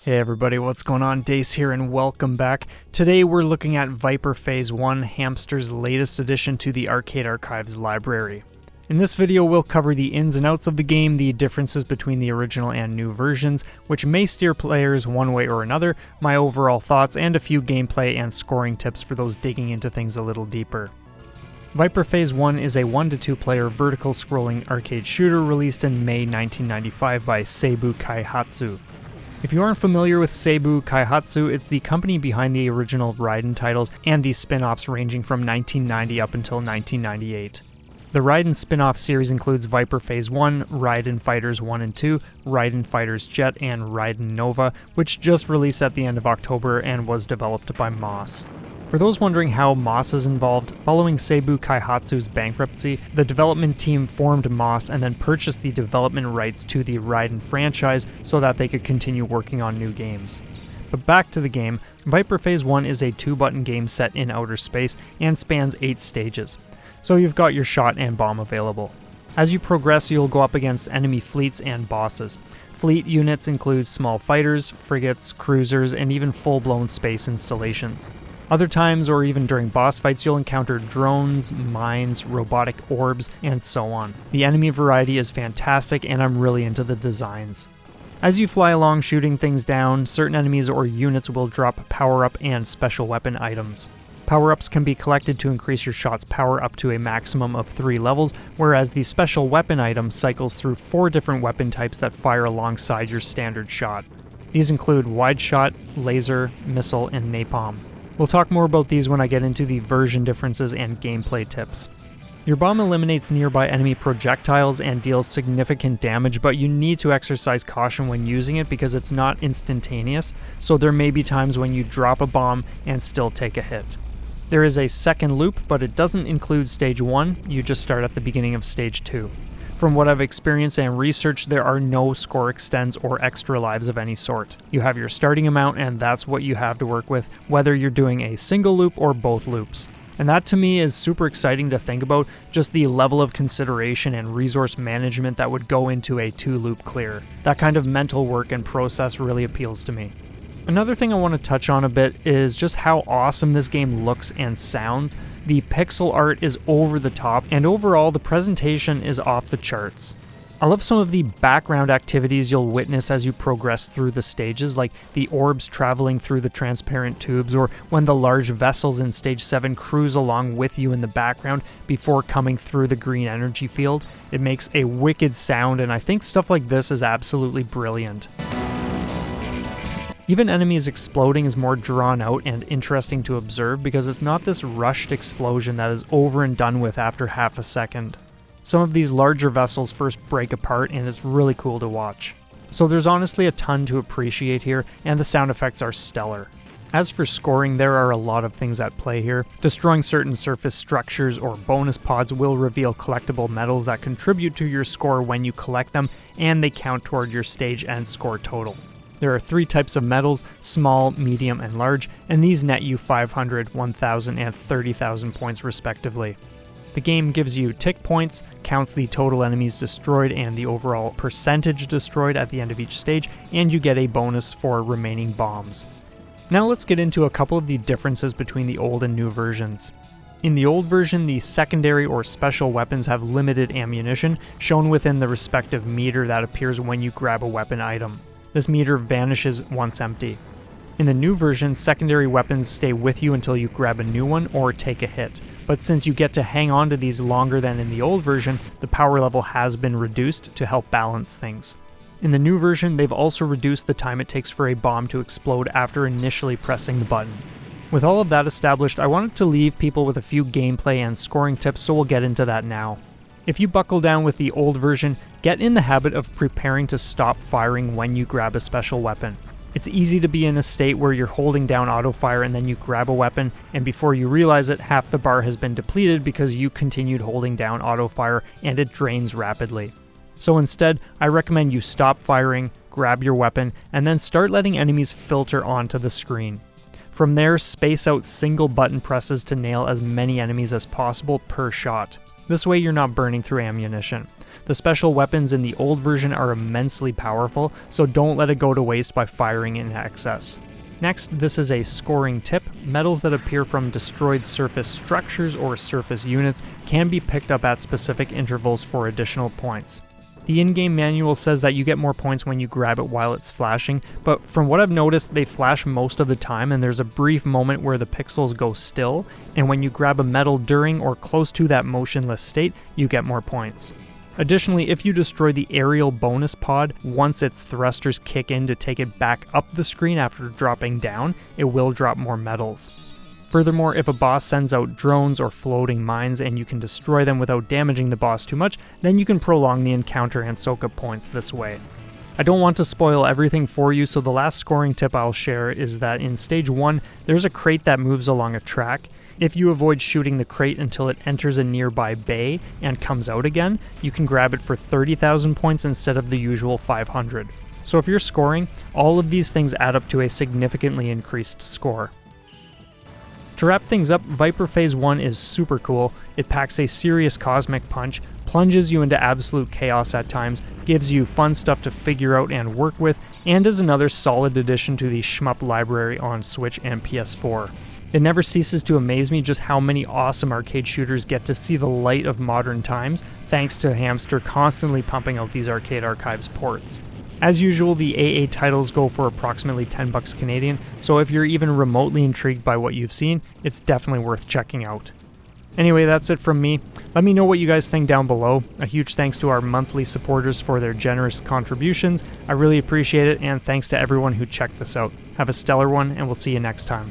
Hey everybody, what's going on? Dace here and welcome back. Today we're looking at Viper Phase 1, Hamster's latest addition to the Arcade Archives library. In this video we'll cover the ins and outs of the game, the differences between the original and new versions, which may steer players one way or another, my overall thoughts, and a few gameplay and scoring tips for those digging into things a little deeper. Viper Phase 1 is a 1 to 2 player vertical scrolling arcade shooter released in May 1995 by Seibu Kaihatsu. If you aren't familiar with Seibu Kaihatsu, it's the company behind the original Raiden titles and the spin-offs ranging from 1990 up until 1998. The Raiden spin-off series includes Viper Phase 1, Raiden Fighters 1 and 2, Raiden Fighters Jet, and Raiden Nova, which just released at the end of October and was developed by Moss. For those wondering how Moss is involved, following Seibu Kaihatsu's bankruptcy, the development team formed Moss and then purchased the development rights to the Raiden franchise so that they could continue working on new games. But back to the game, Viper Phase 1 is a 2-button game set in outer space and spans 8 stages, so you've got your shot and bomb available. As you progress, you'll go up against enemy fleets and bosses. Fleet units include small fighters, frigates, cruisers, and even full-blown space installations. Other times, or even during boss fights, you'll encounter drones, mines, robotic orbs, and so on. The enemy variety is fantastic, and I'm really into the designs. As you fly along shooting things down, certain enemies or units will drop power-up and special weapon items. Power-ups can be collected to increase your shot's power up to a maximum of 3 levels, whereas the special weapon item cycles through 4 different weapon types that fire alongside your standard shot. These include wide shot, laser, missile, and napalm. We'll talk more about these when I get into the version differences and gameplay tips. Your bomb eliminates nearby enemy projectiles and deals significant damage, but you need to exercise caution when using it because it's not instantaneous, so there may be times when you drop a bomb and still take a hit. There is a second loop, but it doesn't include Stage 1, you just start at the beginning of Stage 2. From what I've experienced and researched, there are no score extends or extra lives of any sort. You have your starting amount and that's what you have to work with, whether you're doing a single loop or both loops. And that to me is super exciting to think about, just the level of consideration and resource management that would go into a 2-loop clear. That kind of mental work and process really appeals to me. Another thing I want to touch on a bit is just how awesome this game looks and sounds. The pixel art is over the top, and overall the presentation is off the charts. I love some of the background activities you'll witness as you progress through the stages, like the orbs traveling through the transparent tubes, or when the large vessels in Stage 7 cruise along with you in the background before coming through the green energy field. It makes a wicked sound, and I think stuff like this is absolutely brilliant. Even enemies exploding is more drawn out and interesting to observe because it's not this rushed explosion that is over and done with after half a second. Some of these larger vessels first break apart and it's really cool to watch. So there's honestly a ton to appreciate here, and the sound effects are stellar. As for scoring, there are a lot of things at play here. Destroying certain surface structures or bonus pods will reveal collectible medals that contribute to your score when you collect them, and they count toward your stage and score total. There are 3 types of medals, small, medium, and large, and these net you 500, 1,000, and 30,000 points respectively. The game gives you tick points, counts the total enemies destroyed and the overall percentage destroyed at the end of each stage, and you get a bonus for remaining bombs. Now let's get into a couple of the differences between the old and new versions. In the old version, the secondary or special weapons have limited ammunition, shown within the respective meter that appears when you grab a weapon item. This meter vanishes once empty. In the new version, secondary weapons stay with you until you grab a new one or take a hit, but since you get to hang on to these longer than in the old version, the power level has been reduced to help balance things. In the new version, they've also reduced the time it takes for a bomb to explode after initially pressing the button. With all of that established, I wanted to leave people with a few gameplay and scoring tips, so we'll get into that now. If you buckle down with the old version, get in the habit of preparing to stop firing when you grab a special weapon. It's easy to be in a state where you're holding down auto-fire and then you grab a weapon, and before you realize it, half the bar has been depleted because you continued holding down auto-fire and it drains rapidly. So instead, I recommend you stop firing, grab your weapon, and then start letting enemies filter onto the screen. From there, space out single button presses to nail as many enemies as possible per shot. This way you're not burning through ammunition. The special weapons in the old version are immensely powerful, so don't let it go to waste by firing in excess. Next, this is a scoring tip. Medals that appear from destroyed surface structures or surface units can be picked up at specific intervals for additional points. The in-game manual says that you get more points when you grab it while it's flashing, but from what I've noticed, they flash most of the time and there's a brief moment where the pixels go still, and when you grab a medal during or close to that motionless state, you get more points. Additionally, if you destroy the aerial bonus pod, once its thrusters kick in to take it back up the screen after dropping down, it will drop more medals. Furthermore, if a boss sends out drones or floating mines and you can destroy them without damaging the boss too much, then you can prolong the encounter and soak up points this way. I don't want to spoil everything for you, so the last scoring tip I'll share is that in Stage 1, there's a crate that moves along a track. If you avoid shooting the crate until it enters a nearby bay and comes out again, you can grab it for 30,000 points instead of the usual 500. So if you're scoring, all of these things add up to a significantly increased score. To wrap things up, Viper Phase 1 is super cool. It packs a serious cosmic punch, plunges you into absolute chaos at times, gives you fun stuff to figure out and work with, and is another solid addition to the shmup library on Switch and PS4. It never ceases to amaze me just how many awesome arcade shooters get to see the light of modern times, thanks to Hamster constantly pumping out these Arcade Archives ports. As usual, the AA titles go for approximately $10 Canadian, so if you're even remotely intrigued by what you've seen, it's definitely worth checking out. Anyway, that's it from me. Let me know what you guys think down below. A huge thanks to our monthly supporters for their generous contributions. I really appreciate it, and thanks to everyone who checked this out. Have a stellar one, and we'll see you next time.